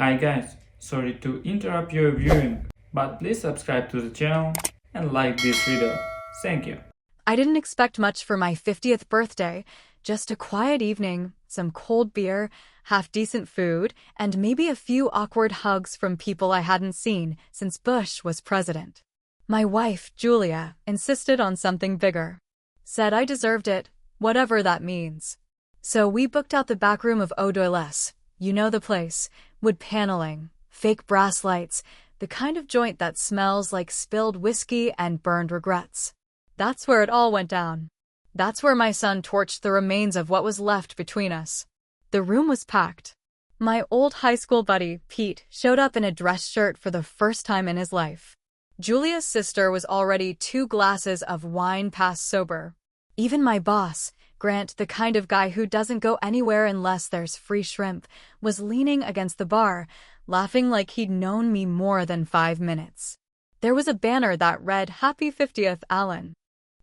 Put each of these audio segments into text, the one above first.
Hi guys, sorry to interrupt your viewing, but please subscribe to the channel and like this video. Thank you. I didn't expect much for my 50th birthday, just a quiet evening, some cold beer, half-decent food, and maybe a few awkward hugs from people I hadn't seen since Bush was president. My wife, Julia, insisted on something bigger. Said I deserved it, whatever that means. So we booked out the back room of Eau d'Oilers, you know the place, wood paneling, fake brass lights, the kind of joint that smells like spilled whiskey and burned regrets. That's where it all went down. That's where my son torched the remains of what was left between us. The room was packed. My old high school buddy, Pete, showed up in a dress shirt for the first time in his life. Julia's sister was already 2 glasses of wine past sober. Even my boss, Grant, the kind of guy who doesn't go anywhere unless there's free shrimp, was leaning against the bar, laughing like he'd known me more than 5 minutes. There was a banner that read, "Happy 50th, Alan,"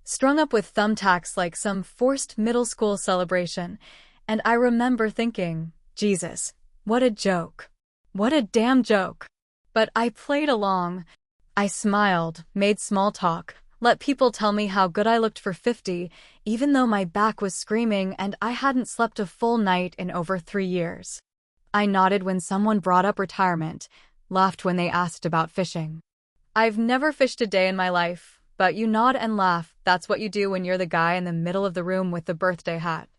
strung up with thumbtacks like some forced middle school celebration, and I remember thinking, Jesus, what a joke. What a damn joke. But I played along. I smiled, made small talk, let people tell me how good I looked for 50, even though my back was screaming and I hadn't slept a full night in over 3 years. I nodded when someone brought up retirement, laughed when they asked about fishing. I've never fished a day in my life, but you nod and laugh, that's what you do when you're the guy in the middle of the room with the birthday hat.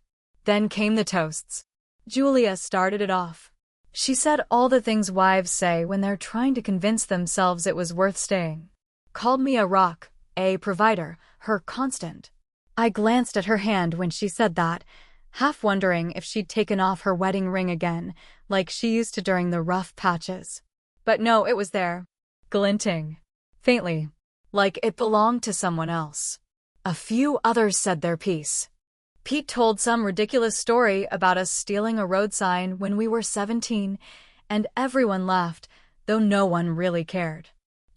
Then came the toasts. Julia started it off. She said all the things wives say when they're trying to convince themselves it was worth staying. Called me a rock, a provider, her constant. I glanced at her hand when she said that, half wondering if she'd taken off her wedding ring again, like she used to during the rough patches. But no, it was there, glinting, faintly, like it belonged to someone else. A few others said their piece. Pete told some ridiculous story about us stealing a road sign when we were 17, and everyone laughed, though no one really cared.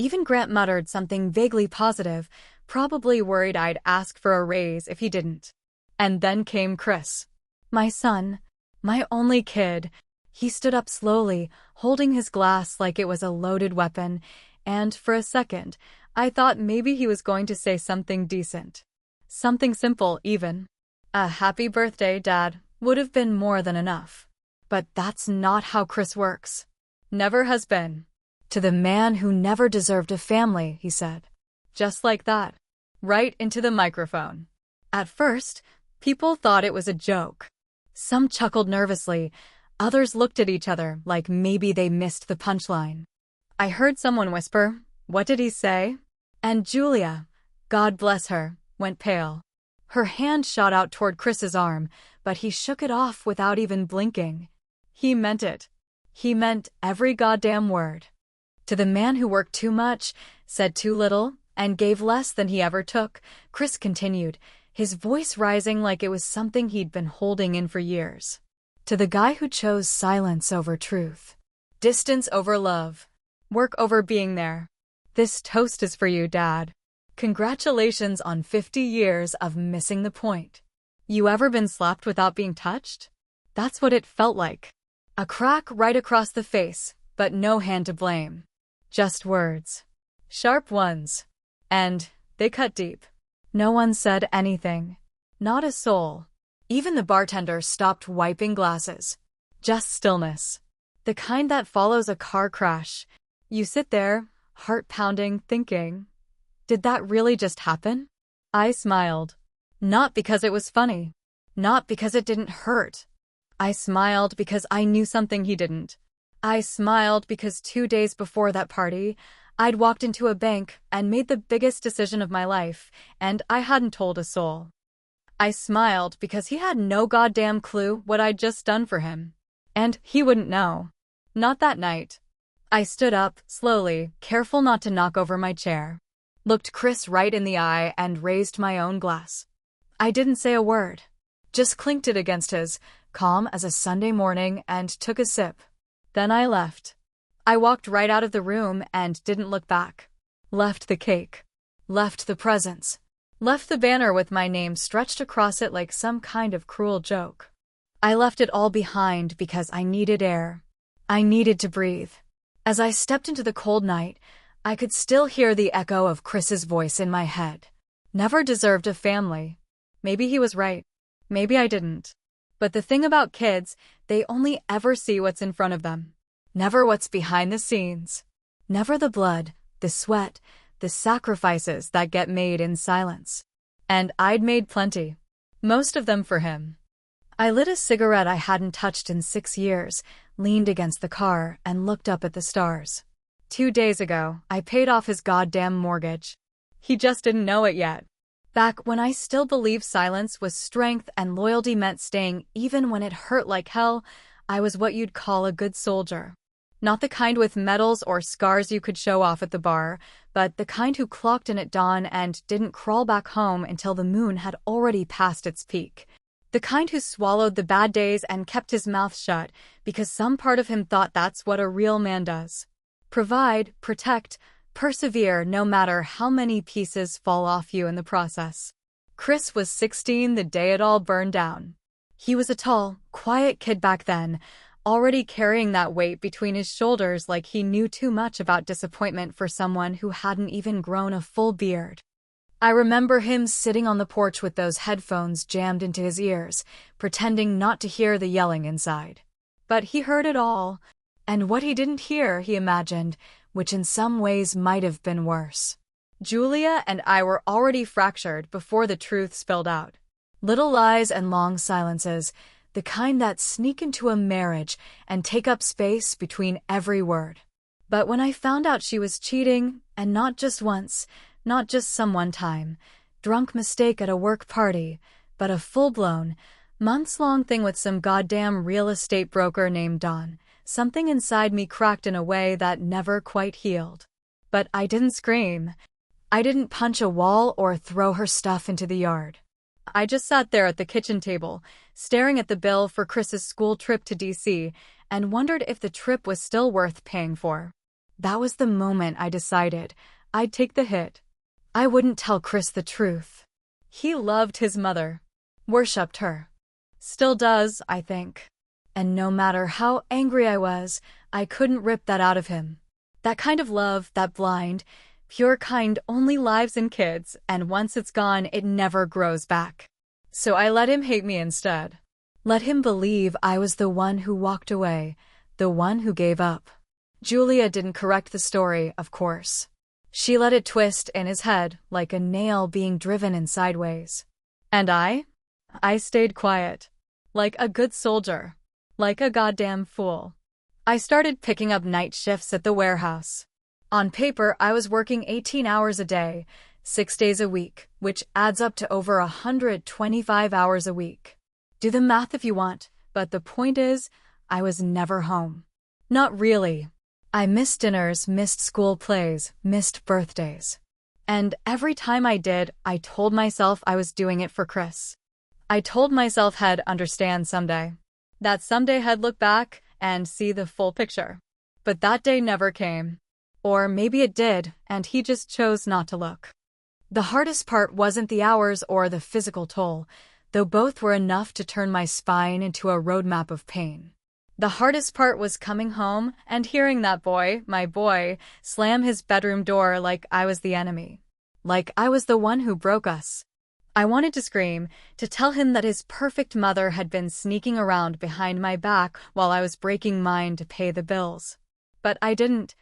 Even Grant muttered something vaguely positive, probably worried I'd ask for a raise if he didn't. And then came Chris. My son. My only kid. He stood up slowly, holding his glass like it was a loaded weapon, and for a second, I thought maybe he was going to say something decent. Something simple, even. A happy birthday, Dad, would have been more than enough. But that's not how Chris works. Never has been. To the man who never deserved a family, he said. Just like that. Right into the microphone. At first, people thought it was a joke. Some chuckled nervously, others looked at each other like maybe they missed the punchline. I heard someone whisper, "What did he say?" And Julia, God bless her, went pale. Her hand shot out toward Chris's arm, but he shook it off without even blinking. He meant it. He meant every goddamn word. To the man who worked too much, said too little, and gave less than he ever took, Chris continued, his voice rising like it was something he'd been holding in for years. To the guy who chose silence over truth, distance over love, work over being there. This toast is for you, Dad. Congratulations on 50 years of missing the point. You ever been slapped without being touched? That's what it felt like. A crack right across the face, but no hand to blame. Just words. Sharp ones. And they cut deep. No one said anything. Not a soul. Even the bartender stopped wiping glasses. Just stillness. The kind that follows a car crash. You sit there, heart pounding, thinking, did that really just happen? I smiled. Not because it was funny. Not because it didn't hurt. I smiled because I knew something he didn't. I smiled because 2 days before that party, I'd walked into a bank and made the biggest decision of my life, and I hadn't told a soul. I smiled because he had no goddamn clue what I'd just done for him. And he wouldn't know. Not that night. I stood up, slowly, careful not to knock over my chair. Looked Chris right in the eye and raised my own glass. I didn't say a word. Just clinked it against his, calm as a Sunday morning, and took a sip. Then I left. I walked right out of the room and didn't look back. Left the cake. Left the presents. Left the banner with my name stretched across it like some kind of cruel joke. I left it all behind because I needed air. I needed to breathe. As I stepped into the cold night, I could still hear the echo of Chris's voice in my head. Never deserved a family. Maybe he was right. Maybe I didn't. But the thing about kids, they only ever see what's in front of them. Never what's behind the scenes. Never the blood, the sweat, the sacrifices that get made in silence. And I'd made plenty. Most of them for him. I lit a cigarette I hadn't touched in 6 years, leaned against the car, and looked up at the stars. 2 days ago, I paid off his goddamn mortgage. He just didn't know it yet. Back when I still believed silence was strength and loyalty meant staying even when it hurt like hell, I was what you'd call a good soldier. Not the kind with medals or scars you could show off at the bar, but the kind who clocked in at dawn and didn't crawl back home until the moon had already passed its peak. The kind who swallowed the bad days and kept his mouth shut because some part of him thought that's what a real man does. Provide, protect, persevere no matter how many pieces fall off you in the process. Chris was 16 the day it all burned down. He was a tall, quiet kid back then, already carrying that weight between his shoulders like he knew too much about disappointment for someone who hadn't even grown a full beard. I remember him sitting on the porch with those headphones jammed into his ears, pretending not to hear the yelling inside. But he heard it all, and what he didn't hear, he imagined, which in some ways might have been worse. Julia and I were already fractured before the truth spilled out. Little lies and long silences, the kind that sneak into a marriage and take up space between every word. But when I found out she was cheating, and not just once, not just some one time, drunk mistake at a work party, but a full-blown, months-long thing with some goddamn real estate broker named Don, something inside me cracked in a way that never quite healed. But I didn't scream. I didn't punch a wall or throw her stuff into the yard. I just sat there at the kitchen table, staring at the bill for Chris's school trip to DC, and wondered if the trip was still worth paying for. That was the moment I decided I'd take the hit. I wouldn't tell Chris the truth. He loved his mother, worshipped her. Still does, I think. And no matter how angry I was, I couldn't rip that out of him. That kind of love, that blind, pure kind only lives in kids, and once it's gone, it never grows back. So I let him hate me instead. Let him believe I was the one who walked away, the one who gave up. Julia didn't correct the story, of course. She let it twist in his head like a nail being driven in sideways. And I stayed quiet. Like a good soldier. Like a goddamn fool. I started picking up night shifts at the warehouse. On paper, I was working 18 hours a day, 6 days a week, which adds up to over 125 hours a week. Do the math if you want, but the point is, I was never home. Not really. I missed dinners, missed school plays, missed birthdays. And every time I did, I told myself I was doing it for Chris. I told myself I'd understand someday. That someday I'd look back and see the full picture. But that day never came. Or maybe it did, and he just chose not to look. The hardest part wasn't the hours or the physical toll, though both were enough to turn my spine into a roadmap of pain. The hardest part was coming home and hearing that boy, my boy, slam his bedroom door like I was the enemy. Like I was the one who broke us. I wanted to scream, to tell him that his perfect mother had been sneaking around behind my back while I was breaking mine to pay the bills. But I didn't.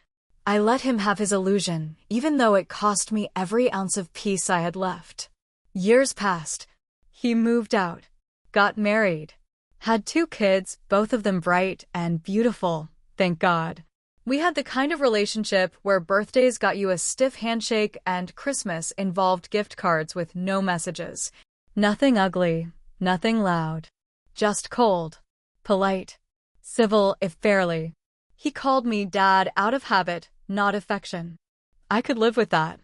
I let him have his illusion, even though it cost me every ounce of peace I had left. Years passed. He moved out, got married. Had 2 kids, both of them bright and beautiful, thank God. We had the kind of relationship where birthdays got you a stiff handshake and Christmas involved gift cards with no messages. Nothing ugly, nothing loud. Just cold, polite, civil if barely. He called me Dad out of habit, not affection. I could live with that.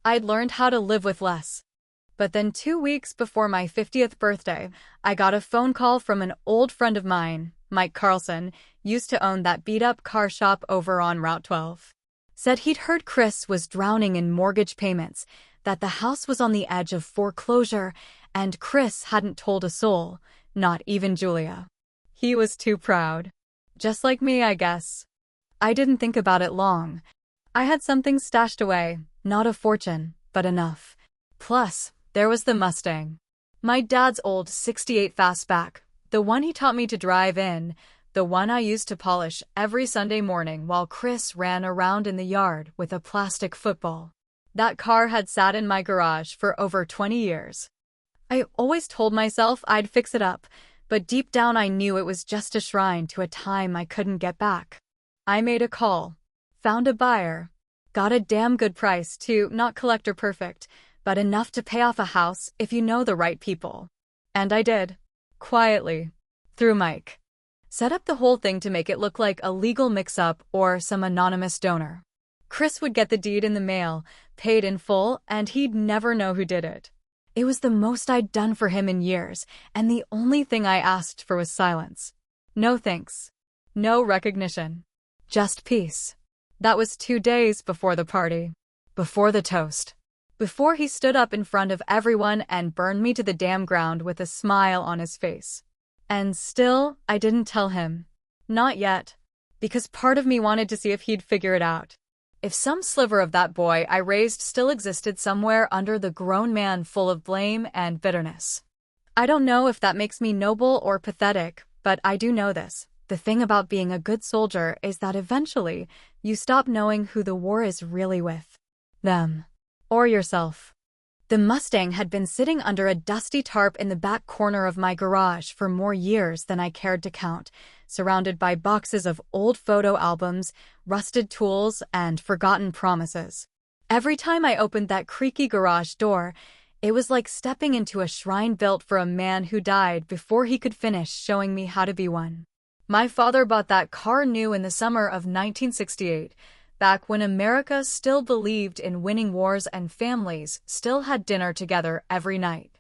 I'd learned how to live with less. But then 2 weeks before my 50th birthday, I got a phone call from an old friend of mine, Mike Carlson, used to own that beat-up car shop over on Route 12. Said he'd heard Chris was drowning in mortgage payments, that the house was on the edge of foreclosure, and Chris hadn't told a soul, not even Julia. He was too proud. Just like me, I guess. I didn't think about it long. I had something stashed away, not a fortune, but enough. Plus, there was the Mustang. My dad's old '68 fastback, the one he taught me to drive in, the one I used to polish every Sunday morning while Chris ran around in the yard with a plastic football. That car had sat in my garage for over 20 years. I always told myself I'd fix it up, but deep down I knew it was just a shrine to a time I couldn't get back. I made a call, found a buyer, got a damn good price too, not collector perfect, but enough to pay off a house if you know the right people. And I did. Quietly. Through Mike. Set up the whole thing to make it look like a legal mix-up or some anonymous donor. Chris would get the deed in the mail, paid in full, and he'd never know who did it. It was the most I'd done for him in years, and the only thing I asked for was silence. No thanks. No recognition. Just peace. That was 2 days before the party. Before the toast. Before he stood up in front of everyone and burned me to the damn ground with a smile on his face. And still, I didn't tell him. Not yet. Because part of me wanted to see if he'd figure it out. If some sliver of that boy I raised still existed somewhere under the grown man full of blame and bitterness. I don't know if that makes me noble or pathetic, but I do know this. The thing about being a good soldier is that eventually, you stop knowing who the war is really with. Them. Or yourself. The Mustang had been sitting under a dusty tarp in the back corner of my garage for more years than I cared to count, surrounded by boxes of old photo albums, rusted tools, and forgotten promises. Every time I opened that creaky garage door, it was like stepping into a shrine built for a man who died before he could finish showing me how to be one. My father bought that car new in the summer of 1968, back when America still believed in winning wars and families still had dinner together every night.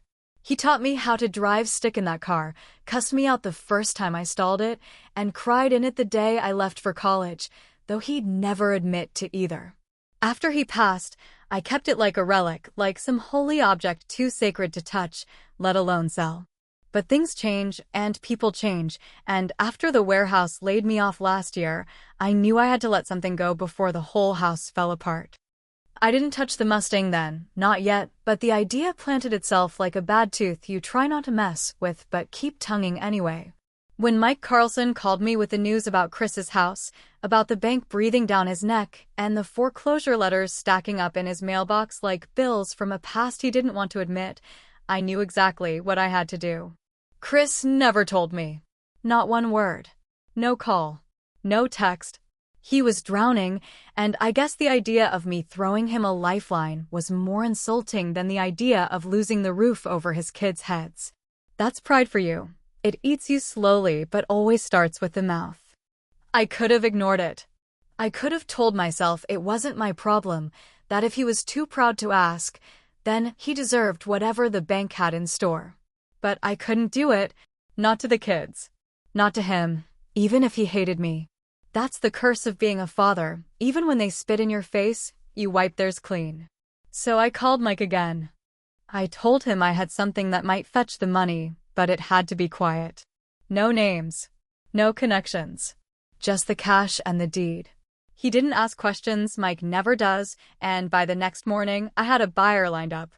He taught me how to drive stick in that car, cussed me out the first time I stalled it, and cried in it the day I left for college, though he'd never admit to either. After he passed, I kept it like a relic, like some holy object too sacred to touch, let alone sell. But things change, and people change, and after the warehouse laid me off last year, I knew I had to let something go before the whole house fell apart. I didn't touch the Mustang then, not yet, but the idea planted itself like a bad tooth you try not to mess with but keep tonguing anyway. When Mike Carlson called me with the news about Chris's house, about the bank breathing down his neck, and the foreclosure letters stacking up in his mailbox like bills from a past he didn't want to admit, I knew exactly what I had to do. Chris never told me. Not one word. No call. No text. He was drowning, and I guess the idea of me throwing him a lifeline was more insulting than the idea of losing the roof over his kids' heads. That's pride for you. It eats you slowly, but always starts with the mouth. I could have ignored it. I could have told myself it wasn't my problem, that if he was too proud to ask, then he deserved whatever the bank had in store. But I couldn't do it, not to the kids. Not to him, even if he hated me. That's the curse of being a father. Even when they spit in your face, you wipe theirs clean. So I called Mike again. I told him I had something that might fetch the money, but it had to be quiet. No names. No connections. Just the cash and the deed. He didn't ask questions, Mike never does, and by the next morning, I had a buyer lined up.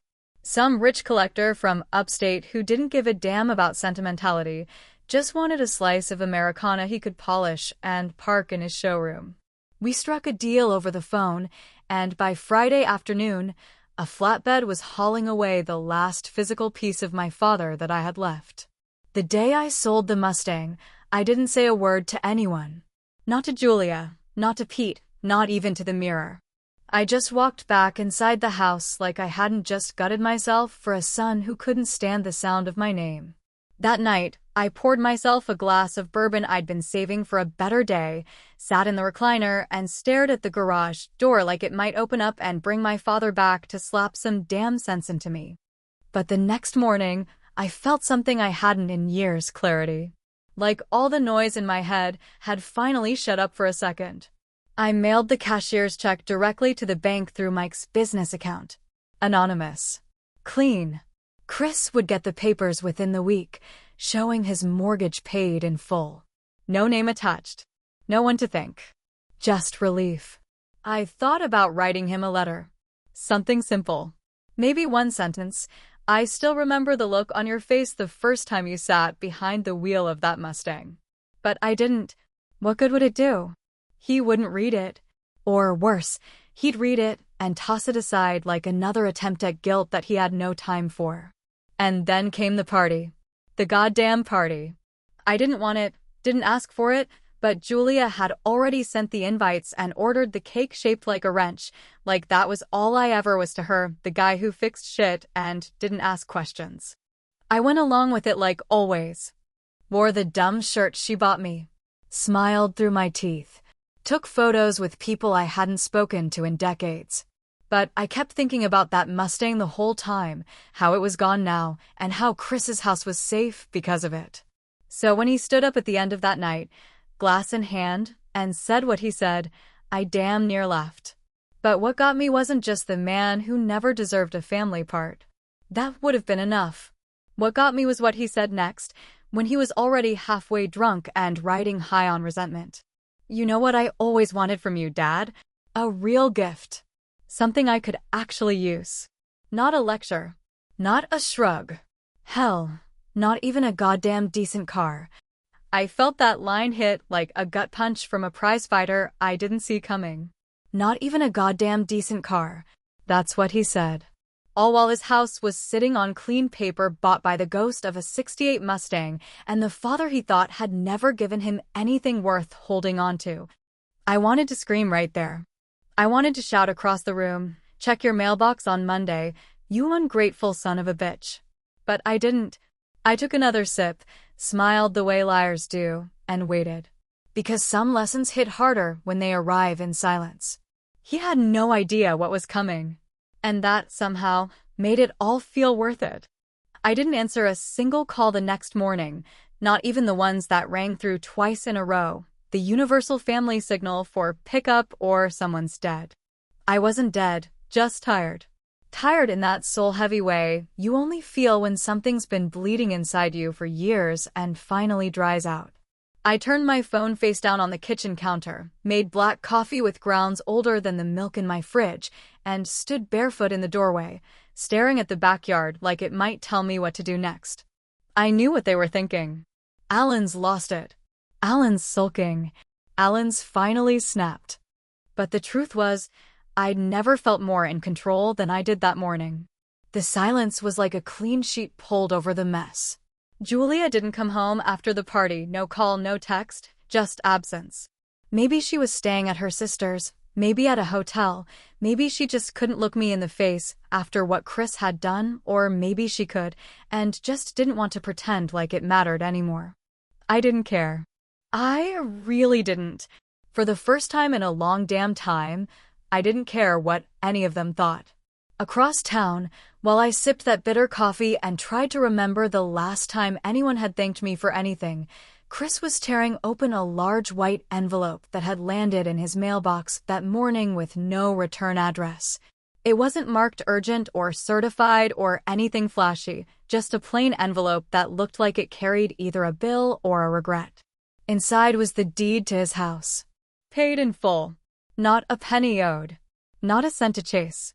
Some rich collector from upstate who didn't give a damn about sentimentality, just wanted a slice of Americana he could polish and park in his showroom. We struck a deal over the phone, and by Friday afternoon, a flatbed was hauling away the last physical piece of my father that I had left. The day I sold the Mustang, I didn't say a word to anyone. Not to Julia, not to Pete, not even to the mirror. I just walked back inside the house like I hadn't just gutted myself for a son who couldn't stand the sound of my name. That night, I poured myself a glass of bourbon I'd been saving for a better day, sat in the recliner, and stared at the garage door like it might open up and bring my father back to slap some damn sense into me. But the next morning, I felt something I hadn't in years, clarity. Like all the noise in my head had finally shut up for a second. I mailed the cashier's check directly to the bank through Mike's business account. Anonymous. Clean. Chris would get the papers within the week, showing his mortgage paid in full. No name attached. No one to thank. Just relief. I thought about writing him a letter. Something simple. Maybe one sentence. I still remember the look on your face the first time you sat behind the wheel of that Mustang. But I didn't. What good would it do? He wouldn't read it. Or worse, he'd read it and toss it aside like another attempt at guilt that he had no time for. And then came the party. The goddamn party. I didn't want it, didn't ask for it, but Julia had already sent the invites and ordered the cake shaped like a wrench, like that was all I ever was to her, the guy who fixed shit and didn't ask questions. I went along with it like always. Wore the dumb shirt she bought me. Smiled through my teeth. Took photos with people I hadn't spoken to in decades. But I kept thinking about that Mustang the whole time, how it was gone now, and how Chris's house was safe because of it. So when he stood up at the end of that night, glass in hand, and said what he said, I damn near laughed. But what got me wasn't just the man who never deserved a family part. That would have been enough. What got me was what he said next, when he was already halfway drunk and riding high on resentment. You know what I always wanted from you, Dad? A real gift. Something I could actually use. Not a lecture. Not a shrug. Hell, not even a goddamn decent car. I felt that line hit like a gut punch from a prizefighter I didn't see coming. Not even a goddamn decent car. That's what he said. All while his house was sitting on clean paper bought by the ghost of a '68 Mustang and the father he thought had never given him anything worth holding on to. I wanted to scream right there. I wanted to shout across the room, check your mailbox on Monday, you ungrateful son of a bitch. But I didn't. I took another sip, smiled the way liars do, and waited. Because some lessons hit harder when they arrive in silence. He had no idea what was coming. And that, somehow, made it all feel worth it. I didn't answer a single call the next morning, not even the ones that rang through twice in a row, the universal family signal for pickup or someone's dead. I wasn't dead, just tired. Tired in that soul-heavy way you only feel when something's been bleeding inside you for years and finally dries out. I turned my phone face down on the kitchen counter, made black coffee with grounds older than the milk in my fridge, and stood barefoot in the doorway, staring at the backyard like it might tell me what to do next. I knew what they were thinking. Alan's lost it. Alan's sulking. Alan's finally snapped. But the truth was, I'd never felt more in control than I did that morning. The silence was like a clean sheet pulled over the mess. Julia didn't come home after the party, no call, no text, just absence. Maybe she was staying at her sister's, maybe at a hotel, maybe she just couldn't look me in the face after what Chris had done, or maybe she could, and just didn't want to pretend like it mattered anymore. I didn't care. I really didn't. For the first time in a long damn time, I didn't care what any of them thought. Across town, while I sipped that bitter coffee and tried to remember the last time anyone had thanked me for anything, Chris was tearing open a large white envelope that had landed in his mailbox that morning with no return address. It wasn't marked urgent or certified or anything flashy, just a plain envelope that looked like it carried either a bill or a regret. Inside was the deed to his house. Paid in full. Not a penny owed. Not a cent to chase.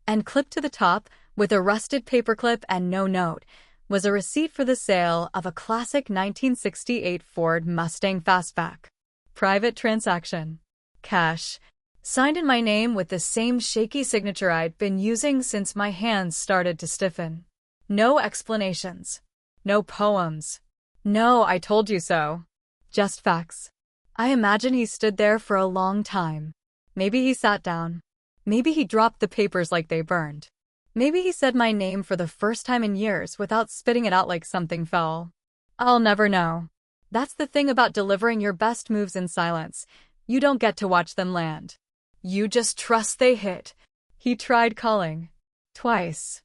And clipped to the top, with a rusted paperclip and no note, was a receipt for the sale of a classic 1968 Ford Mustang Fastback. Private transaction. Cash. Signed in my name with the same shaky signature I'd been using since my hands started to stiffen. No explanations. No poems. No I told you so. Just facts. I imagine he stood there for a long time. Maybe he sat down. Maybe he dropped the papers like they burned. Maybe he said my name for the first time in years without spitting it out like something fell. I'll never know. That's the thing about delivering your best moves in silence. You don't get to watch them land. You just trust they hit. He tried calling. Twice.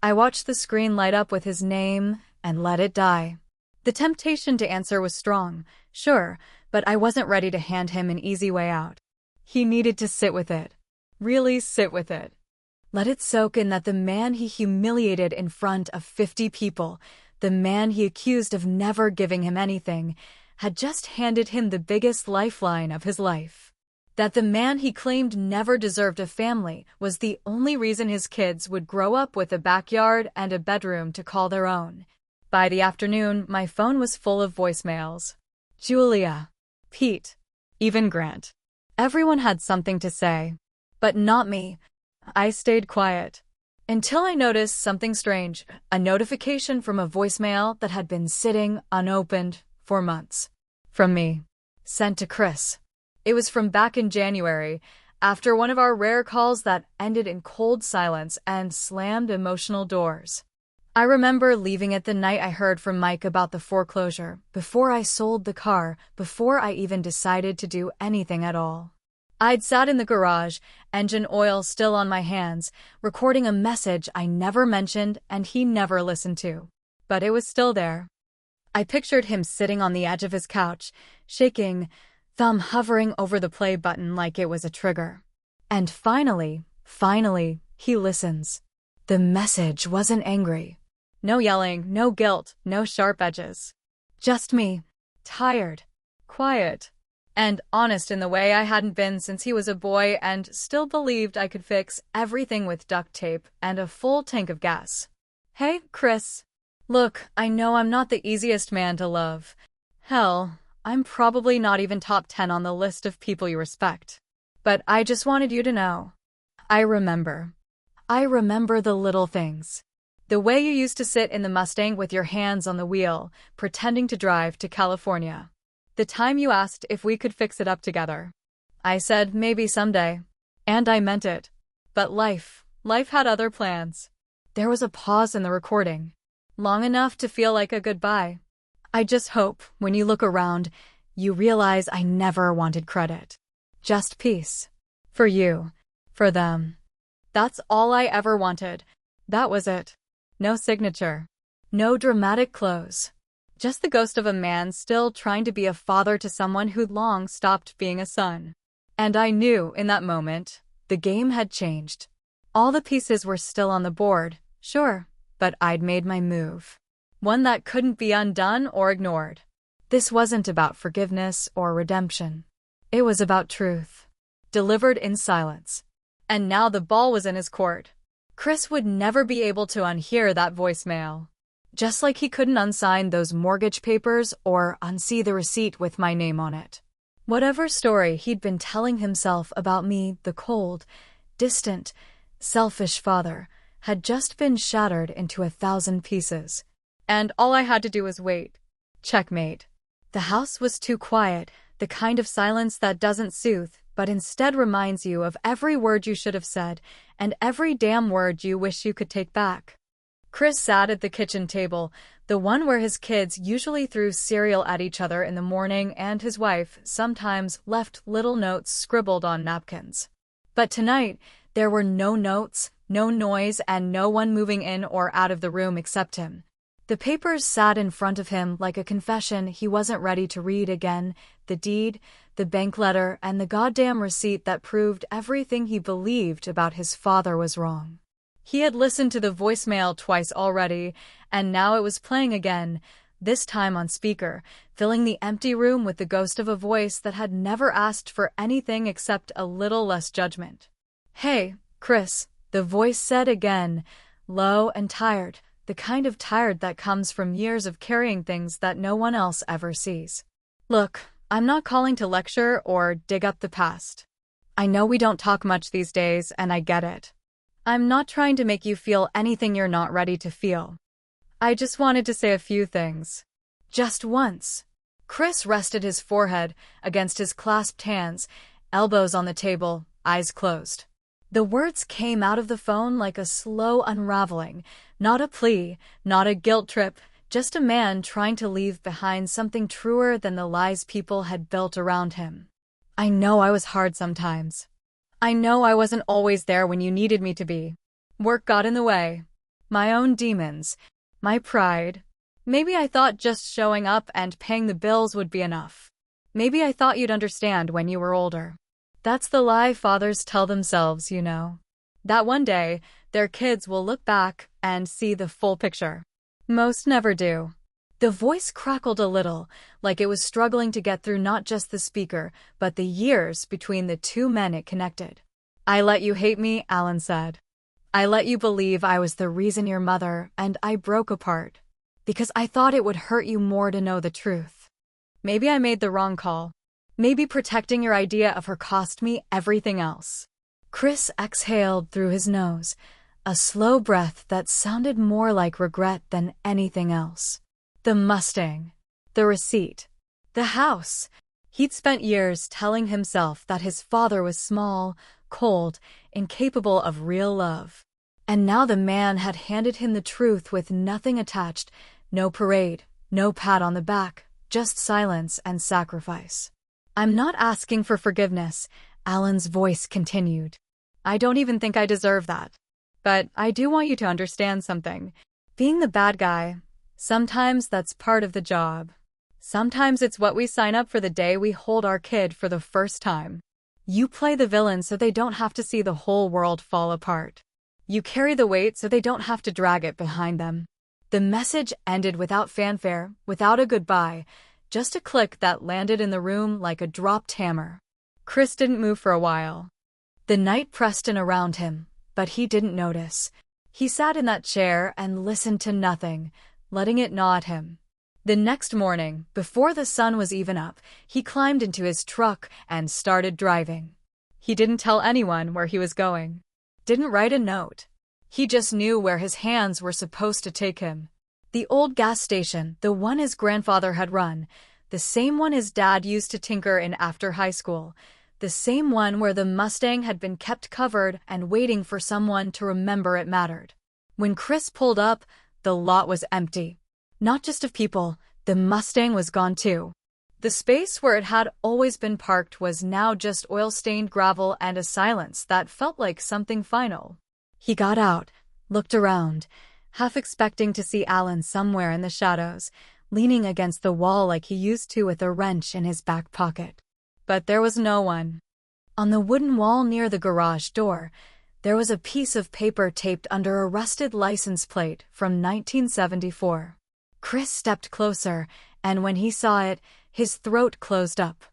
I watched the screen light up with his name and let it die. The temptation to answer was strong, sure, but I wasn't ready to hand him an easy way out. He needed to sit with it. Really sit with it. Let it soak in that the man he humiliated in front of 50 people, the man he accused of never giving him anything, had just handed him the biggest lifeline of his life. That the man he claimed never deserved a family was the only reason his kids would grow up with a backyard and a bedroom to call their own. By the afternoon, my phone was full of voicemails. Julia, Pete, even Grant. Everyone had something to say. But not me. I stayed quiet. Until I noticed something strange, a notification from a voicemail that had been sitting unopened for months. From me. Sent to Chris. It was from back in January, after one of our rare calls that ended in cold silence and slammed emotional doors. I remember leaving it the night I heard from Mike about the foreclosure, before I sold the car, before I even decided to do anything at all. I'd sat in the garage, engine oil still on my hands, recording a message I never mentioned and he never listened to. But it was still there. I pictured him sitting on the edge of his couch, shaking, thumb hovering over the play button like it was a trigger. And finally, he listens. The message wasn't angry. No yelling, no guilt, no sharp edges. Just me, tired, quiet, and honest in the way I hadn't been since he was a boy and still believed I could fix everything with duct tape and a full tank of gas. Hey, Chris. Look, I know I'm not the easiest man to love. Hell, I'm probably not even top 10 on the list of people you respect. But I just wanted you to know. I remember the little things. The way you used to sit in the Mustang with your hands on the wheel, pretending to drive to California. The time you asked if we could fix it up together. I said maybe someday. And I meant it. But life had other plans. There was a pause in the recording. Long enough to feel like a goodbye. I just hope, when you look around, you realize I never wanted credit. Just peace. For you. For them. That's all I ever wanted. That was it. No signature. No dramatic close. Just the ghost of a man still trying to be a father to someone who'd long stopped being a son. And I knew, in that moment, the game had changed. All the pieces were still on the board, sure, but I'd made my move. One that couldn't be undone or ignored. This wasn't about forgiveness or redemption. It was about truth. Delivered in silence. And now the ball was in his court. Chris would never be able to unhear that voicemail. Just like he couldn't unsign those mortgage papers or unsee the receipt with my name on it. Whatever story he'd been telling himself about me, the cold, distant, selfish father, had just been shattered into 1,000 pieces. And all I had to do was wait. Checkmate. The house was too quiet, the kind of silence that doesn't soothe, but instead reminds you of every word you should have said, and every damn word you wish you could take back. Chris sat at the kitchen table, the one where his kids usually threw cereal at each other in the morning and his wife sometimes left little notes scribbled on napkins. But tonight, there were no notes, no noise, and no one moving in or out of the room except him. The papers sat in front of him like a confession he wasn't ready to read again, the deed, the bank letter, and the goddamn receipt that proved everything he believed about his father was wrong. He had listened to the voicemail twice already, and now it was playing again, this time on speaker, filling the empty room with the ghost of a voice that had never asked for anything except a little less judgment. Hey, Chris, the voice said again, low and tired, the kind of tired that comes from years of carrying things that no one else ever sees. Look, I'm not calling to lecture or dig up the past. I know we don't talk much these days, and I get it. I'm not trying to make you feel anything you're not ready to feel. I just wanted to say a few things. Just once. Chris rested his forehead against his clasped hands, elbows on the table, eyes closed. The words came out of the phone like a slow unraveling, not a plea, not a guilt trip, just a man trying to leave behind something truer than the lies people had built around him. I know I was hard sometimes. I know I wasn't always there when you needed me to be. Work got in the way. My own demons. My pride. Maybe I thought just showing up and paying the bills would be enough. Maybe I thought you'd understand when you were older. That's the lie fathers tell themselves, you know. That one day, their kids will look back and see the full picture. Most never do. The voice crackled a little, like it was struggling to get through not just the speaker, but the years between the two men it connected. "I let you hate me," Alan said. "I let you believe I was the reason your mother and I broke apart. Because I thought it would hurt you more to know the truth. Maybe I made the wrong call. Maybe protecting your idea of her cost me everything else." Chris exhaled through his nose, a slow breath that sounded more like regret than anything else. The Mustang. The receipt. The house. He'd spent years telling himself that his father was small, cold, incapable of real love. And now the man had handed him the truth with nothing attached, no parade, no pat on the back, just silence and sacrifice. "I'm not asking for forgiveness," Alan's voice continued. "I don't even think I deserve that. But I do want you to understand something. Being the bad guy, sometimes that's part of the job. Sometimes it's what we sign up for the day we hold our kid for the first time. You play the villain so they don't have to see the whole world fall apart. You carry the weight so they don't have to drag it behind them." The message ended without fanfare, without a goodbye, just a click that landed in the room like a dropped hammer. Chris didn't move for a while. The night pressed in around him, but he didn't notice. He sat in that chair and listened to nothing, letting it gnaw at him. The next morning, before the sun was even up, he climbed into his truck and started driving. He didn't tell anyone where he was going. Didn't write a note. He just knew where his hands were supposed to take him. The old gas station, the one his grandfather had run, the same one his dad used to tinker in after high school, the same one where the Mustang had been kept covered and waiting for someone to remember it mattered. When Chris pulled up, the lot was empty. Not just of people, the Mustang was gone too. The space where it had always been parked was now just oil-stained gravel and a silence that felt like something final. He got out, looked around, half expecting to see Alan somewhere in the shadows, leaning against the wall like he used to with a wrench in his back pocket. But there was no one. On the wooden wall near the garage door, there was a piece of paper taped under a rusted license plate from 1974. Chris stepped closer, and when he saw it, his throat closed up.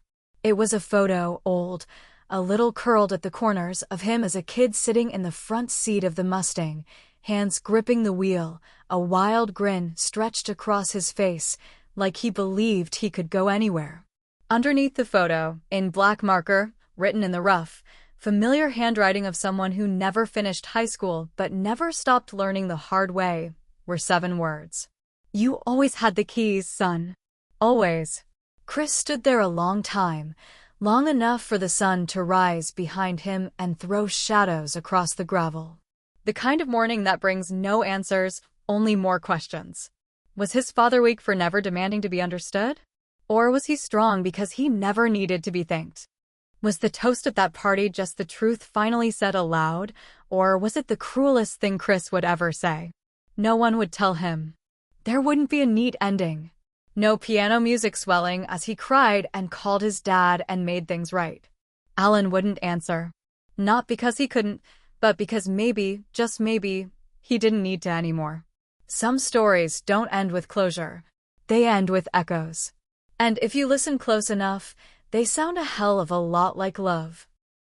It was a photo, old, a little curled at the corners, of him as a kid sitting in the front seat of the Mustang, hands gripping the wheel, a wild grin stretched across his face, like he believed he could go anywhere. Underneath the photo, in black marker, written in the rough, familiar handwriting of someone who never finished high school but never stopped learning the hard way, were 7 words. "You always had the keys, son. Always." Chris stood there a long time, long enough for the sun to rise behind him and throw shadows across the gravel. The kind of morning that brings no answers, only more questions. Was his father weak for never demanding to be understood? Or was he strong because he never needed to be thanked? Was the toast of that party just the truth finally said aloud, or was it the cruelest thing Chris would ever say? No one would tell him. There wouldn't be a neat ending. No piano music swelling as he cried and called his dad and made things right. Alan wouldn't answer. Not because he couldn't, but because maybe, just maybe, he didn't need to anymore. Some stories don't end with closure. They end with echoes. And if you listen close enough, they sound a hell of a lot like love.